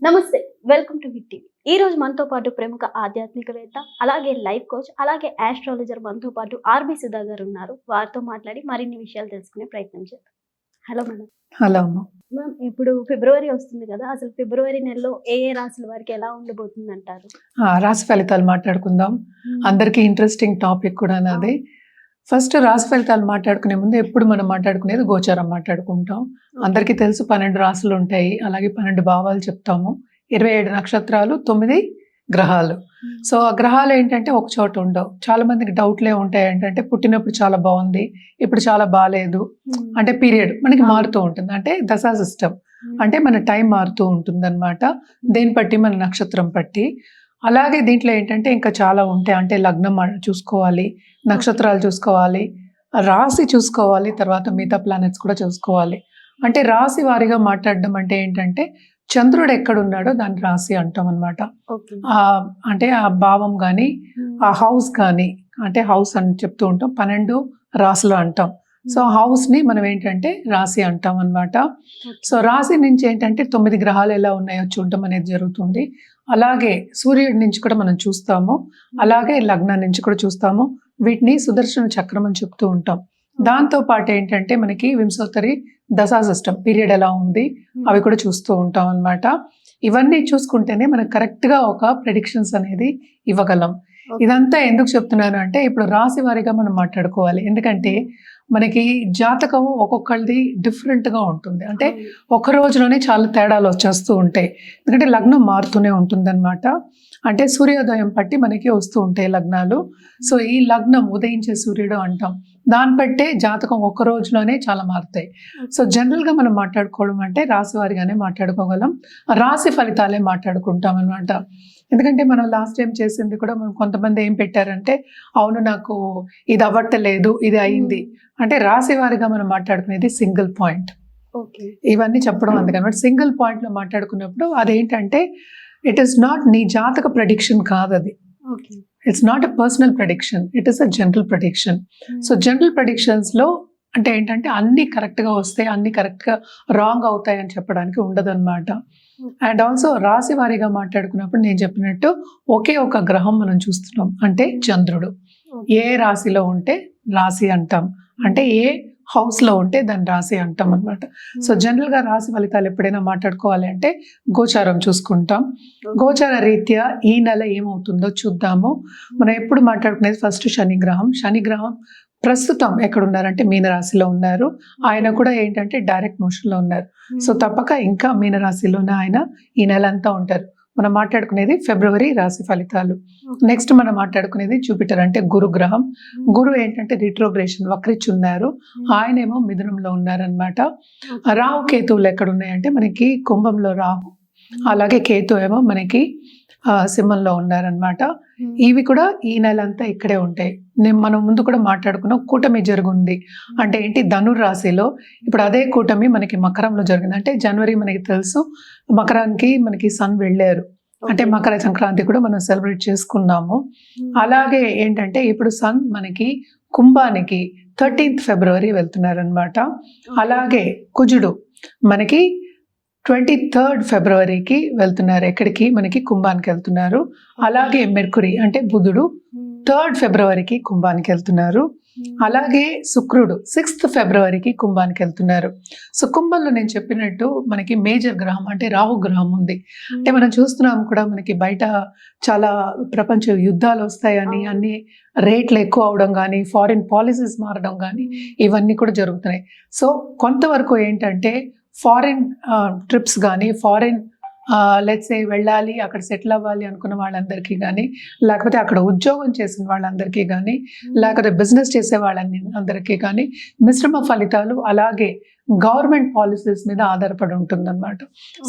నమస్తే. Welcome to hit TV. ఈ రోజు మనతో పాటు ప్రముఖ ఆధ్యాత్మికవేత్త, అలాగే లైఫ్ కోచ్, అలాగే ఆస్ట్రాలజర్ మనతో పాటు ఆర్‌బి సుధా గారు ఉన్నారు. వారితో మాట్లాడి మరిన్ని విషయాలు తెలుసుకునే ప్రయత్నం చేద్దాం. Hello madam. హలో అమ్మ. మ్యామ్, ఇప్పుడు ఫిబ్రవరి వస్తుంది కదా! అసలు ఫిబ్రవరి నెలలో ఏ ఏ రాశుల వారికి ఎలా ఉండబోతుందంటారు? రాశి ఫలితాలు మాట్లాడుకుందాం. అందరికీ ఇంట్రెస్టింగ్ టాపిక్ కూడా నాది. ఫస్ట్ రాశి ఫలితాలు మాట్లాడుకునే ముందు ఎప్పుడు మనం మాట్లాడుకునేది గోచారం మాట్లాడుకుంటాం. అందరికీ తెలుసు 12 రాశులు ఉంటాయి. అలాగే 12 భావాలు చెప్తాము. 27 నక్షత్రాలు, 9 గ్రహాలు. సో ఆ గ్రహాలు ఏంటంటే ఒక చోట ఉండవు. చాలా మందికి డౌట్లే ఉంటాయి. ఏంటంటే పుట్టినప్పుడు చాలా బాగుంది, ఇప్పుడు చాలా బాగాలేదు. అంటే పీరియడ్ మనకి మారుతూ ఉంటుంది. అంటే దశా సిస్టమ్ అంటే మన టైం మారుతూ ఉంటుంది అనమాట. దేని బట్టి, మన నక్షత్రం బట్టి. అలాగే దీంట్లో ఏంటంటే ఇంకా చాలా ఉంటాయి. అంటే లగ్నం చూసుకోవాలి, నక్షత్రాలు చూసుకోవాలి, రాశి చూసుకోవాలి, తర్వాత మిగతా ప్లానెట్స్ కూడా చూసుకోవాలి. అంటే రాశి వారిగా మాట్లాడడం అంటే ఏంటంటే చంద్రుడు ఎక్కడున్నాడో దాన్ని రాశి అంటాం అనమాట. అంటే ఆ భావం కానీ, ఆ హౌస్ కానీ, అంటే హౌస్ అని చెప్తూ ఉంటాం. 12 రాశులు అంటాం. సో హౌస్ ని మనం ఏంటంటే రాశి అంటాం అనమాట. సో రాశి నుంచి ఏంటంటే 9 గ్రహాలు ఎలా ఉన్నాయో చూడటం అనేది జరుగుతుంది. అలాగే సూర్యుడి నుంచి కూడా మనం చూస్తాము. అలాగే లగ్నం నుంచి కూడా చూస్తాము. వీటిని సుదర్శన చక్రం అని చెప్తూ ఉంటాం. దాంతో పాటు ఏంటంటే మనకి వింశోత్తరి దశా సిస్టమ్ పీరియడ్ ఎలా ఉంది అవి కూడా చూస్తూ ఉంటాం అనమాట. ఇవన్నీ చూసుకుంటేనే మనకు కరెక్ట్ గా ఒక ప్రెడిక్షన్స్ అనేది ఇవ్వగలం. ఇదంతా ఎందుకు చెప్తున్నాను అంటే ఇప్పుడు రాశి వారిగా మనం మాట్లాడుకోవాలి. ఎందుకంటే మనకి జాతకం ఒక్కొక్కరిది డిఫరెంట్గా ఉంటుంది. అంటే ఒక రోజులోనే చాలా తేడాలు వచ్చేస్తూ ఉంటాయి. ఎందుకంటే లగ్నం మారుతూనే ఉంటుంది అనమాట. అంటే సూర్యోదయం బట్టి మనకి వస్తూ ఉంటాయి లగ్నాలు. సో ఈ లగ్నం ఉదయించే సూర్యుడు అంటాం. దాన్ని బట్టే జాతకం ఒక్క రోజులోనే చాలా మారుతాయి. సో జనరల్గా మనం మాట్లాడుకోవడం అంటే రాశి వారిగానే మాట్లాడుకోగలం. రాశి ఫలితాలే మాట్లాడుకుంటాం అనమాట. ఎందుకంటే మనం లాస్ట్ టైం చేసింది కూడా మనం కొంతమంది ఏం పెట్టారంటే అవును నాకు ఇది అవ్వట్లేదు, ఇది అయింది. అంటే రాశి వారిగా మనం మాట్లాడుకునేది సింగిల్ పాయింట్. ఇవన్నీ చెప్పడం అందుకనమాట. సింగిల్ పాయింట్ లో మాట్లాడుకున్నప్పుడు అదేంటంటే ఇట్ ఈస్ నాట్ నీ జాతక ప్రెడిక్షన్ కాదు అది. It's not a personal prediction, it is a general prediction. So general predictions లో అంటే ఏంటంటే అన్ని కరెక్ట్ గా వస్తాయి, అన్ని కరెక్ట్ గా రాంగ్ అవుతాయి అని చెప్పడానికి ఉండదు అనమాట. అండ్ ఆల్సో రాశి వారిగా మాట్లాడుకున్నప్పుడు నేను చెప్పినట్టు ఒకే ఒక గ్రహం మనం చూస్తున్నాం, అంటే చంద్రుడు. ఏ రాశిలో ఉంటే రాశి అంటాం, అంటే ఏ హౌస్ లో ఉంటే దాన్ని రాశి అంటాం అనమాట. సో జనరల్ గా రాశి ఫలితాలు ఎప్పుడైనా మాట్లాడుకోవాలి అంటే గోచారం చూసుకుంటాం. గోచార రీత్యా ఈ నెల ఏమవుతుందో చూద్దాము. మనం ఎప్పుడు మాట్లాడుకునేది ఫస్ట్ శనిగ్రహం. శనిగ్రహం ప్రస్తుతం ఎక్కడున్నారంటే మీనరాశిలో ఉన్నారు. ఆయన కూడా ఏంటంటే డైరెక్ట్ మోషన్ లో ఉన్నారు. సో తప్పక ఇంకా మీనరాశిలోనే ఆయన ఈ నెల అంతా ఉంటారు. మనం మాట్లాడుకునేది ఫిబ్రవరి రాశి ఫలితాలు. నెక్స్ట్ మనం మాట్లాడుకునేది జూపిటర్ అంటే గురుగ్రహం. గురు ఏంటంటే రిట్రోగ్రేషన్ వక్రించి ఉన్నారు. ఆయనేమో మిథునంలో ఉన్నారనమాట. రాహు కేతువులు ఎక్కడ ఉన్నాయంటే మనకి కుంభంలో రాహు, అలాగే కేతు ఏమో మనకి సింహంలో ఉన్నారనమాట. ఇవి కూడా ఈ నెల అంతా ఇక్కడే ఉంటాయి. మనం ముందు కూడా మాట్లాడుకున్నాం, కూటమి జరుగుంది అంటే ఏంటి ధనుర్ రాశిలో. ఇప్పుడు అదే కూటమి మనకి మకరంలో జరిగింది. అంటే జనవరి మనకి తెలుసు మకరానికి మనకి సన్ వెళ్ళారు. అంటే మకర సంక్రాంతి కూడా మనం సెలబ్రేట్ చేసుకున్నాము. అలాగే ఏంటంటే ఇప్పుడు సన్ మనకి కుంభానికి 13th ఫిబ్రవరి వెళ్తున్నారు అనమాట. అలాగే కుజుడు మనకి 23rd ఫిబ్రవరికి వెళ్తున్నారు. ఎక్కడికి? మనకి కుంభానికి వెళ్తున్నారు. అలాగే మెర్కురీ అంటే బుధుడు 3rd ఫిబ్రవరికి కుంభానికి వెళ్తున్నారు. అలాగే శుక్రుడు 6th ఫిబ్రవరికి కుంభానికి వెళ్తున్నారు. సో కుంభంలో నేను చెప్పినట్టు మనకి మేజర్ గ్రహం అంటే రాహు గ్రహం ఉంది. అంటే మనం చూస్తున్నాం కూడా మనకి బయట చాలా ప్రపంచ యుద్ధాలు వస్తాయని, అన్ని రేట్లు ఎక్కువ అవడం కానీ, ఫారిన్ పాలసీస్ మారడం కానీ ఇవన్నీ కూడా జరుగుతున్నాయి. సో కొంతవరకు ఏంటంటే ఫారిన్ ట్రిప్స్ కానీ, ఫారిన్ లెట్స్ వెళ్ళాలి, అక్కడ సెటిల్ అవ్వాలి అనుకున్న వాళ్ళందరికీ కానీ, లేకపోతే అక్కడ ఉద్యోగం చేసిన వాళ్ళందరికీ కానీ, లేకపోతే బిజినెస్ చేసే వాళ్ళందరికీ కానీ మిశ్రమ ఫలితాలు, అలాగే గవర్నమెంట్ పాలసీస్ మీద ఆధారపడి ఉంటుందన్నమాట.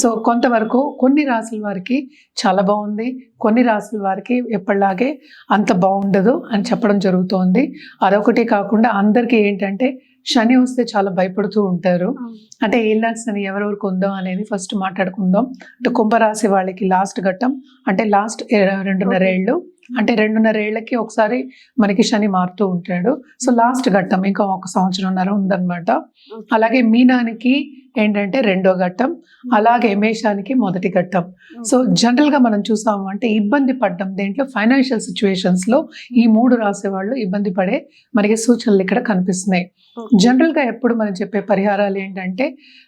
సో కొంతవరకు కొన్ని రాశుల వారికి చాలా బాగుంది, కొన్ని రాశుల వారికి ఎప్పటిలాగే అంత బాగుండదు అని చెప్పడం జరుగుతోంది. అదొకటి కాకుండా అందరికీ ఏంటంటే శని వస్తే చాలా భయపడుతూ ఉంటారు. అంటే ఏళ్ళకి శని ఎవరెవరికి ఉందో అనేది ఫస్ట్ మాట్లాడుకుందాం. అంటే కుంభరాశి వాళ్ళకి లాస్ట్ ఘట్టం అంటే లాస్ట్ 2.5 ఏళ్ళు, అంటే 2.5 ఏళ్ళకి ఒకసారి మనకి శని మారుతూ ఉంటాడు. సో లాస్ట్ ఘట్టం ఇంకా 1 సంవత్సరంన్నర ఉందన్నమాట. అలాగే మీనానికి ఏంటంటే రెండో ఘట్టం, అలాగే మేషానికి మొదటి ఘట్టం. సో జనరల్గా మనం చూసాము అంటే ఇబ్బంది పడ్డం దేంట్లో ఫైనాన్షియల్ సిచ్యువేషన్స్లో ఈ 3 రాసే వాళ్ళు ఇబ్బంది పడే మనకి సూచనలు ఇక్కడ కనిపిస్తున్నాయి. జనరల్గా ఎప్పుడు మనం చెప్పే పరిహారాలు ఏంటంటే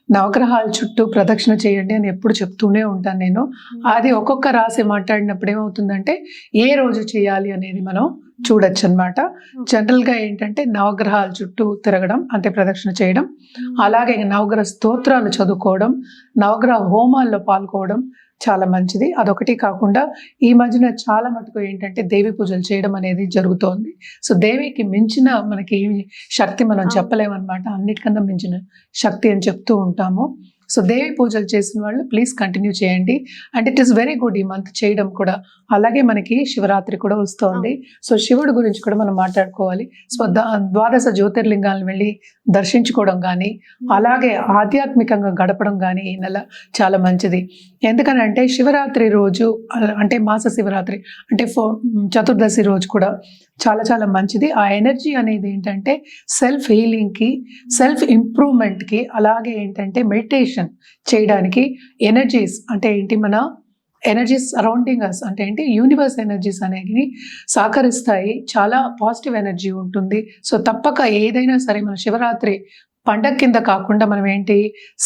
నవగ్రహాల చుట్టూ ప్రదక్షిణ చేయండి అని ఎప్పుడు చెప్తూనే ఉంటాను నేను. అది ఒక్కొక్క రాశి మాట్లాడినప్పుడు ఏమవుతుందంటే ఏ రోజు చేయాలి అనేది మనం చూడొచ్చు అనమాట. జనరల్గా ఏంటంటే నవగ్రహాల చుట్టూ తిరగడం అంటే ప్రదక్షిణ చేయడం, అలాగే నవగ్రహ స్తోత్రాలు చదువుకోవడం, నవగ్రహ హోమాల్లో పాల్గొవడం చాలా మంచిది. అదొకటి కాకుండా ఈ మధ్యన చాలా మటుకు ఏంటంటే దేవి పూజలు చేయడం అనేది జరుగుతోంది. సో దేవికి మించిన మనకి శక్తి మనం చెప్పలేమన్నమాట. అన్నిటికన్నా మించిన శక్తి అని చెప్తూ ఉంటాము. సో దేవి పూజలు చేసిన వాళ్ళు ప్లీజ్ కంటిన్యూ చేయండి. And it is very good ఈ మంత్ చేయడం కూడా. అలాగే మనకి శివరాత్రి కూడా వస్తోంది. సో శివుడి గురించి కూడా మనం మాట్లాడుకోవాలి. సో ద్వాదశ జ్యోతిర్లింగాలను వెళ్ళి దర్శించుకోవడం కానీ, అలాగే ఆధ్యాత్మికంగా గడపడం కానీ ఈ నెల చాలా మంచిది. ఎందుకనంటే శివరాత్రి రోజు అంటే మాస శివరాత్రి అంటే చతుర్దశి రోజు కూడా చాలా చాలా మంచిది. ఆ ఎనర్జీ అనేది ఏంటంటే సెల్ఫ్ హీలింగ్కి, సెల్ఫ్ ఇంప్రూవ్మెంట్కి, అలాగే ఏంటంటే మెడిటేషన్ చేయడానికి ఎనర్జీస్ అంటే ఏంటి మన ఎనర్జీస్ సరౌండింగ్ అస్ అంటే ఏంటి యూనివర్స్ ఎనర్జీస్ అనేవి సహకరిస్తాయి. చాలా పాజిటివ్ ఎనర్జీ ఉంటుంది. సో తప్పక ఏదైనా సరే మన శివరాత్రి పండగ కింద కాకుండా మనం ఏంటి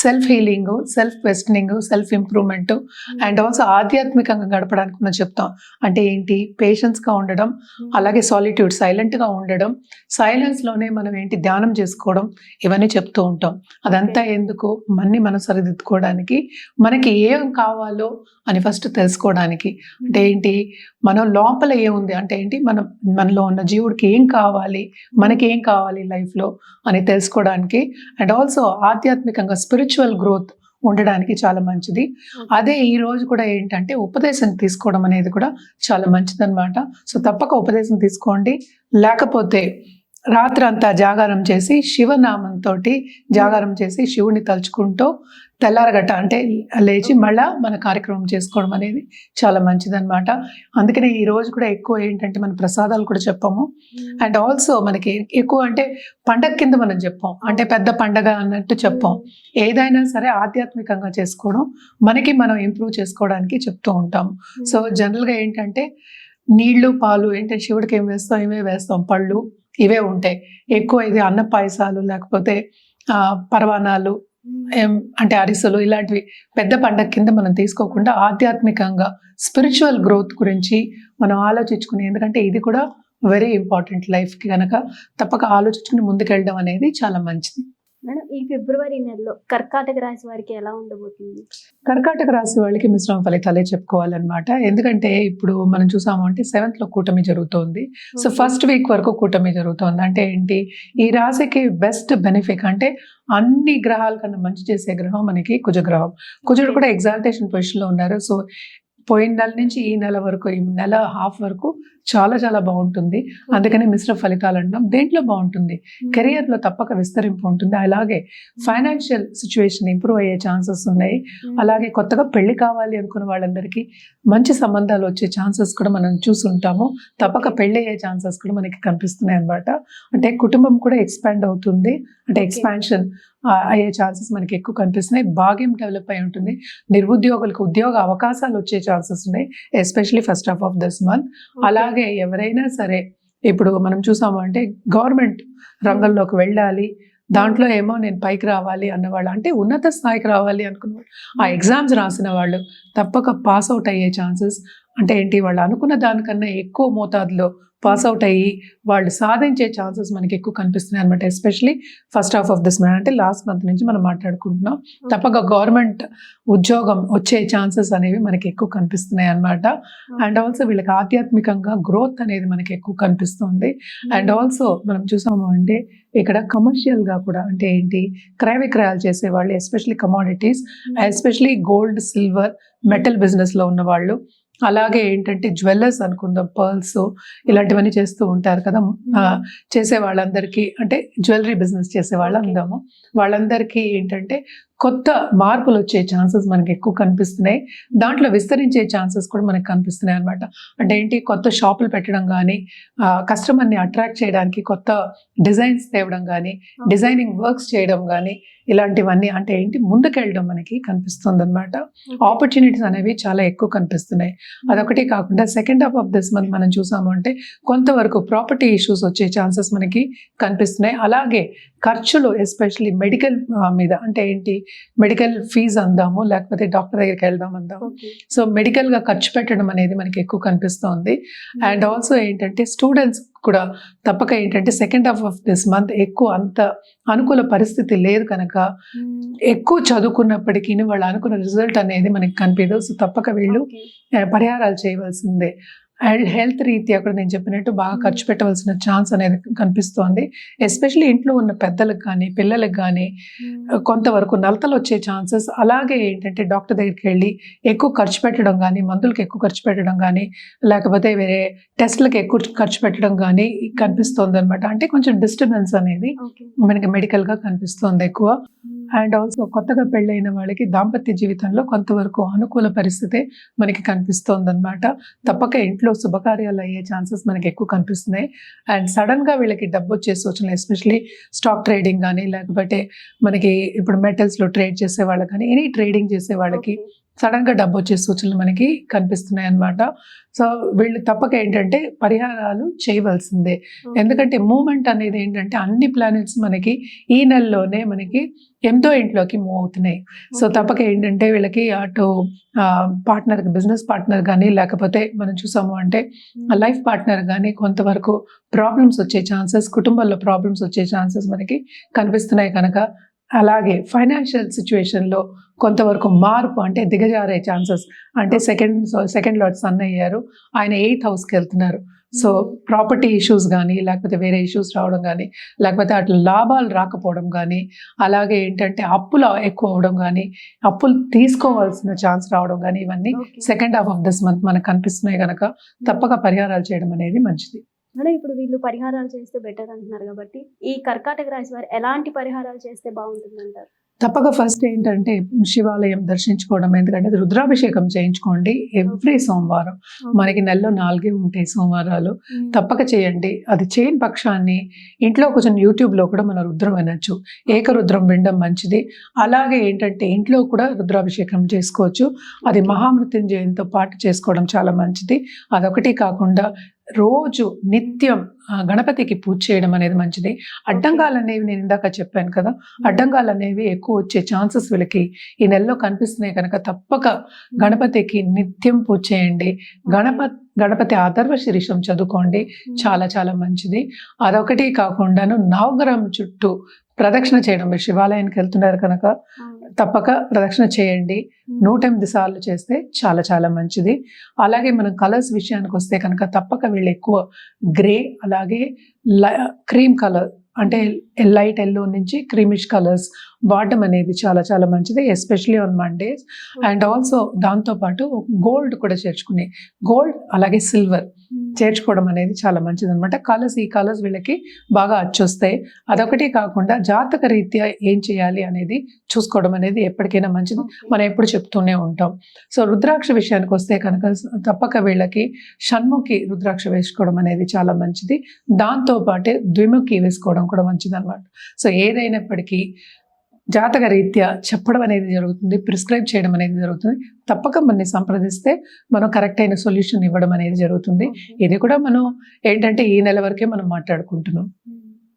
self healing, self questioning, self improvement and also ఆధ్యాత్మికంగా గడపడానికి మనం చెప్తాం. అంటే ఏంటి పేషెన్స్గా ఉండడం, అలాగే సాలిట్యూడ్ సైలెంట్గా ఉండడం, సైలెన్స్లోనే మనం ఏంటి ధ్యానం చేసుకోవడం, ఇవన్నీ చెప్తూ ఉంటాం. అదంతా ఎందుకు మనం సరిదిద్దుకోవడానికి, మనకి ఏం కావాలో అని ఫస్ట్ తెలుసుకోవడానికి. అంటే ఏంటి మనం లోపల ఏముంది అంటే ఏంటి మనలో ఉన్న జీవుడికి ఏం కావాలి, మనకి ఏం కావాలి లైఫ్లో అని తెలుసుకోవడానికి అండ్ ఆల్సో ఆధ్యాత్మికంగా స్పిరిచువల్ గ్రోత్ ఉండడానికి చాలా మంచిది. అదే ఈ రోజు కూడా ఏంటంటే ఉపదేశం తీసుకోవడం అనేది కూడా చాలా మంచిదన్నమాట. సో తప్పక ఉపదేశం తీసుకోండి. లేకపోతే రాత్రంతా జాగారం చేసి శివనామంతో జాగారం చేసి శివుని తలుచుకుంటూ తెల్లారగట్ట అంటే లేచి మళ్ళా మన కార్యక్రమం చేసుకోవడం అనేది చాలా మంచిదన్నమాట. అందుకనే ఈ రోజు కూడా ఎక్కువ ఏంటంటే మన ప్రసాదాలు కూడా చెప్పాము. అండ్ ఆల్సో మనకి ఎక్కువ అంటే పండగ కింద మనం చెప్పాం, అంటే పెద్ద పండగ అన్నట్టు చెప్పాం. ఏదైనా సరే ఆధ్యాత్మికంగా చేసుకోవడం, మనకి మనం ఇంప్రూవ్ చేసుకోవడానికి చెప్తూ ఉంటాము. సో జనరల్గా ఏంటంటే నీళ్లు పాలు ఏంటంటే శివుడికి ఏం వేస్తాం, ఇవే వేస్తాం, పళ్ళు ఇవే ఉంటాయి ఎక్కువ. ఇది అన్న పాయసాలు లేకపోతే పరవానాలు అంటే అరిసెలు ఇలాంటివి పెద్ద పండగ కింద మనం తీసుకోకుండా ఆధ్యాత్మికంగా స్పిరిచువల్ గ్రోత్ గురించి మనం ఆలోచించుకుని, ఎందుకంటే ఇది కూడా వెరీ ఇంపార్టెంట్ లైఫ్కి కనుక తప్పక ఆలోచించుకుని ముందుకెళ్ళడం అనేది చాలా మంచిది. మేడం ఈ ఫిబ్రవరి నెలలో కర్కాటక రాశి వారికి ఎలా ఉండబోతుంది? కర్కాటక రాశి వాళ్ళకి మిశ్రమ ఫలితాలే చెప్పుకోవాలన్నమాట. ఎందుకంటే ఇప్పుడు మనం చూసాము అంటే 7th లో కూటమి జరుగుతోంది. సో ఫస్ట్ వీక్ వరకు కూటమి జరుగుతోంది. అంటే ఏంటి ఈ రాశికి బెస్ట్ బెనిఫిట్ అంటే అన్ని గ్రహాల కన్నా మంచి చేసే గ్రహం మనకి కుజగ్రహం. కుజుడు కూడా ఎగ్జాల్టేషన్ పొజిషన్లో ఉన్నారు. సో పోయిన నెల నుంచి ఈ నెల వరకు, ఈ నెల హాఫ్ వరకు చాలా చాలా బాగుంటుంది. అందుకని మిశ్ర ఫలితాలు అంటాం. దేంట్లో బాగుంటుంది, కెరియర్లో తప్పక విస్తరింపు ఉంటుంది. అలాగే ఫైనాన్షియల్ సిచ్యువేషన్ ఇంప్రూవ్ అయ్యే ఛాన్సెస్ ఉన్నాయి. అలాగే కొత్తగా పెళ్లి కావాలి అనుకున్న వాళ్ళందరికీ మంచి సంబంధాలు వచ్చే ఛాన్సెస్ కూడా మనం చూసుంటాము. తప్పక పెళ్లి అయ్యే ఛాన్సెస్ కూడా మనకి కనిపిస్తున్నాయి అన్నమాట. అంటే కుటుంబం కూడా ఎక్స్పాండ్ అవుతుంది, అంటే ఎక్స్పాన్షన్ అయ్యే ఛాన్సెస్ మనకి ఎక్కువ కనిపిస్తున్నాయి. భాగ్యం డెవలప్ అయి ఉంటుంది. నిరుద్యోగులకు ఉద్యోగ అవకాశాలు వచ్చే ఛాన్సెస్ ఉన్నాయి, especially first half of this month. అలాగే ఎవరైనా సరే ఇప్పుడు మనం చూసాము అంటే గవర్నమెంట్ రంగంలోకి వెళ్ళాలి, దాంట్లో ఏమో నేను పైకి రావాలి అన్నవాళ్ళు, అంటే ఉన్నత స్థాయికి రావాలి అనుకున్నవాళ్ళు, ఆ ఎగ్జామ్స్ రాసిన వాళ్ళు తప్పక పాస్ అవుట్ అయ్యే ఛాన్సెస్, అంటే ఏంటి వాళ్ళు అనుకున్న దానికన్నా ఎక్కువ మోతాదులో పాస్ అవుట్ అయ్యి వాళ్ళు సాధించే ఛాన్సెస్ మనకి ఎక్కువ కనిపిస్తున్నాయి అనమాట. Especially first half of this month అంటే లాస్ట్ మంత్ నుంచి మనం మాట్లాడుకుంటున్నాం. తప్పక గవర్నమెంట్ ఉద్యోగం వచ్చే ఛాన్సెస్ అనేవి మనకి ఎక్కువ కనిపిస్తున్నాయి అనమాట. అండ్ ఆల్సో వీళ్ళకి ఆధ్యాత్మికంగా గ్రోత్ అనేది మనకి ఎక్కువ కనిపిస్తుంది. అండ్ ఆల్సో మనం చూసాము అంటే ఇక్కడ కమర్షియల్గా కూడా అంటే ఏంటి క్రయ విక్రయాలు చేసేవాళ్ళు, especially commodities, especially gold, silver, metal బిజినెస్లో ఉన్న వాళ్ళు, అలాగే ఏంటంటే జ్యువెలర్స్ అనుకుందాం, పర్ల్స్ ఇలాంటివన్నీ చేస్తూ ఉంటారు కదా, చేసే వాళ్ళందరికీ అంటే జ్యువెలరీ బిజినెస్ చేసే వాళ్ళు అందాము, వాళ్ళందరికీ ఏంటంటే కొత్త మార్పులు వచ్చే ఛాన్సెస్ మనకి ఎక్కువ కనిపిస్తున్నాయి. దాంట్లో విస్తరించే ఛాన్సెస్ కూడా మనకి కనిపిస్తున్నాయి అనమాట. అంటే ఏంటి, కొత్త షాపులు పెట్టడం కానీ, కస్టమర్ని అట్రాక్ట్ చేయడానికి కొత్త డిజైన్స్ తేవడం కానీ, డిజైనింగ్ వర్క్స్ చేయడం కానీ, ఇలాంటివన్నీ అంటే ఏంటి, ముందుకెళ్ళడం మనకి కనిపిస్తుంది అనమాట. ఆపర్చునిటీస్ అనేవి చాలా ఎక్కువ కనిపిస్తున్నాయి. అదొకటి కాకుండా second half of this month మనం చూసాము అంటే కొంతవరకు ప్రాపర్టీ ఇష్యూస్ వచ్చే ఛాన్సెస్ మనకి కనిపిస్తున్నాయి. అలాగే ఖర్చులు ఎస్పెషల్లీ మెడికల్ మీద, అంటే ఏంటి, మెడికల్ ఫీజు అందాము లేకపోతే డాక్టర్ దగ్గరికి వెళ్దాం అందాము. సో మెడికల్గా ఖర్చు పెట్టడం అనేది మనకి ఎక్కువ కనిపిస్తుంది. అండ్ ఆల్సో ఏంటంటే స్టూడెంట్స్ కూడా తప్పక ఏంటంటే second half of this month ఎక్కువ అంత అనుకూల పరిస్థితి లేదు కనుక ఎక్కువ చదువుకున్నప్పటికీ వాళ్ళు అనుకున్న రిజల్ట్ అనేది మనకి కనిపించదు. సో తప్పక వీళ్ళు పరిహారాలు చేయవలసిందే. అండ్ హెల్త్ రీత్యా కూడా నేను చెప్పినట్టు బాగా ఖర్చు పెట్టవలసిన ఛాన్స్ అనేది కనిపిస్తోంది. ఎస్పెషల్లీ ఇంట్లో ఉన్న పెద్దలకు కానీ పిల్లలకు కానీ కొంతవరకు నలతలు వచ్చే ఛాన్సెస్, అలాగే ఏంటంటే డాక్టర్ దగ్గరికి వెళ్ళి ఎక్కువ ఖర్చు పెట్టడం కానీ, మందులకు ఎక్కువ ఖర్చు పెట్టడం కానీ, లేకపోతే వేరే టెస్ట్లకు ఎక్కువ ఖర్చు పెట్టడం కానీ కనిపిస్తోంది అనమాట. అంటే కొంచెం డిస్టర్బెన్స్ అనేది మనకి మెడికల్గా కనిపిస్తోంది ఎక్కువ. అండ్ ఆల్సో కొత్తగా పెళ్ళైన వాళ్ళకి దాంపత్య జీవితంలో కొంతవరకు అనుకూల పరిస్థితి మనకి కనిపిస్తోంది అనమాట. తప్పక ఇంట్లో శుభకార్యాలు అయ్యే ఛాన్సెస్ మనకి ఎక్కువ కనిపిస్తున్నాయి. అండ్ సడన్గా వీళ్ళకి డబ్బు వచ్చే సూచనలు, ఎస్పెషలీ స్టాక్ ట్రేడింగ్ కానీ, లేకపోతే మనకి ఇప్పుడు మెటల్స్లో ట్రేడ్ చేసే వాళ్ళకి కానీ, ఎనీ ట్రేడింగ్ చేసే వాళ్ళకి సడన్గా డబ్బు వచ్చే సూచనలు మనకి కనిపిస్తున్నాయి అన్నమాట. సో వీళ్ళు తప్పక ఏంటంటే పరిహారాలు చేయవలసిందే. ఎందుకంటే మూమెంట్ అనేది ఏంటంటే అన్ని ప్లానెట్స్ మనకి ఈ నెలలోనే మనకి 8వ ఇంట్లోకి మూవ్ అవుతున్నాయి. సో తప్పక ఏంటంటే వీళ్ళకి అటు పార్ట్నర్, బిజినెస్ పార్ట్నర్ కానీ, లేకపోతే మనం చూసాము అంటే లైఫ్ పార్ట్నర్ కానీ కొంతవరకు ప్రాబ్లమ్స్ వచ్చే ఛాన్సెస్, కుటుంబంలో ప్రాబ్లమ్స్ వచ్చే ఛాన్సెస్ మనకి కనిపిస్తున్నాయి కనుక, అలాగే ఫైనాన్షియల్ సిచ్యువేషన్లో కొంతవరకు మార్పు అంటే దిగజారే ఛాన్సెస్, అంటే సెకండ్ లార్డ్ సన్ అయ్యారు, ఆయన 8th హౌస్కి వెళ్తున్నారు. సో ప్రాపర్టీ ఇష్యూస్ కానీ, లేకపోతే వేరే ఇష్యూస్ రావడం కానీ, లేకపోతే అట్లా లాభాలు రాకపోవడం కానీ, అలాగే ఏంటంటే అప్పులు ఎక్కువ అవడం కానీ, అప్పులు తీసుకోవాల్సిన ఛాన్స్ రావడం కానీ, ఇవన్నీ second half of this month మనకు కనిపిస్తున్నాయి కనుక తప్పక పరిహారాలు చేయడం అనేది మంచిది. అంటే ఇప్పుడు వీళ్ళు పరిహారాలు చేస్తే బెటర్ అంటున్నారు కాబట్టి, ఈ కర్కాటక రాశి వారు ఎలాంటి పరిహారాలు చేస్తే బాగుంటుంది అంటారు? తప్పక ఫస్ట్ ఏంటంటే శివాలయం దర్శించుకోవడం, ఎందుకంటే రుద్రాభిషేకం చేయించుకోండి ఎవ్రీ సోమవారం. మనకి నెలలో 4 ఉంటాయి సోమవారాలు, తప్పక చేయండి. అది చేయని పక్షాన్ని ఇంట్లో కొంచెం యూట్యూబ్లో కూడా మనం రుద్రం వినొచ్చు, ఏకరుద్రం వినడం మంచిది. అలాగే ఏంటంటే ఇంట్లో కూడా రుద్రాభిషేకం చేసుకోవచ్చు, అది మహామృత్యుంజయంతో పాటు చేసుకోవడం చాలా మంచిది. అదొకటి కాకుండా రోజు నిత్యం గణపతికి పూజ చేయడం అనేది మంచిది. అడ్డంగాలు అనేవి నేను ఇందాక చెప్పాను కదా, అడ్డంగాలు అనేవి ఎక్కువ వచ్చే ఛాన్సెస్ వీళ్ళకి ఈ నెలలో కనిపిస్తున్నాయి కనుక తప్పక గణపతికి నిత్యం పూజ చేయండి. గణపతి అథర్వ శీర్షం చదువుకోండి, చాలా చాలా మంచిది. అదొకటి కాకుండాను నవగ్రహం చుట్టూ ప్రదక్షిణ చేయడం, మీరు శివాలయానికి వెళ్తున్నారు కనుక తప్పక ప్రదక్షిణ చేయండి. 108 సార్లు చేస్తే చాలా చాలా మంచిది. అలాగే మనం కలర్స్ విషయానికి వస్తే కనుక తప్పక వీళ్ళు ఎక్కువ గ్రే, అలాగే క్రీమ్ కలర్ అంటే లైట్ ఎల్లో నుంచి క్రీమిష్ కలర్స్ వాడడం అనేది చాలా చాలా మంచిది, especially on Mondays. And also దాంతోపాటు గోల్డ్ కూడా చేర్చుకుని, గోల్డ్ అలాగే సిల్వర్ చేర్చుకోవడం అనేది చాలా మంచిది అనమాట. ఈ కలర్స్ వీళ్ళకి బాగా అచ్చొస్తాయి. అదొకటి కాకుండా జాతక రీత్యా ఏం చేయాలి అనేది చూసుకోవడం అనేది ఎప్పటికైనా మంచిది, మనం ఎప్పుడు చెప్తూనే ఉంటాం. సో రుద్రాక్ష విషయానికి వస్తే కనుక తప్పక వీళ్ళకి షణ్ముఖి రుద్రాక్ష వేసుకోవడం అనేది చాలా మంచిది. దాంతోపాటే ద్విముఖి వేసుకోవడం కూడా మంచిది అనమాట. సో ఏదైనప్పటికీ జాతక రీత్యా చెప్పడం అనేది జరుగుతుంది, ప్రిస్క్రైబ్ చేయడం అనేది జరుగుతుంది. తప్పక మనని సంప్రదిస్తే మనం కరెక్ట్ అయిన సొల్యూషన్ ఇవ్వడం అనేది జరుగుతుంది. ఇది కూడా మనం ఏంటంటే ఈ నెల వరకే మనం మాట్లాడుకుంటున్నాం.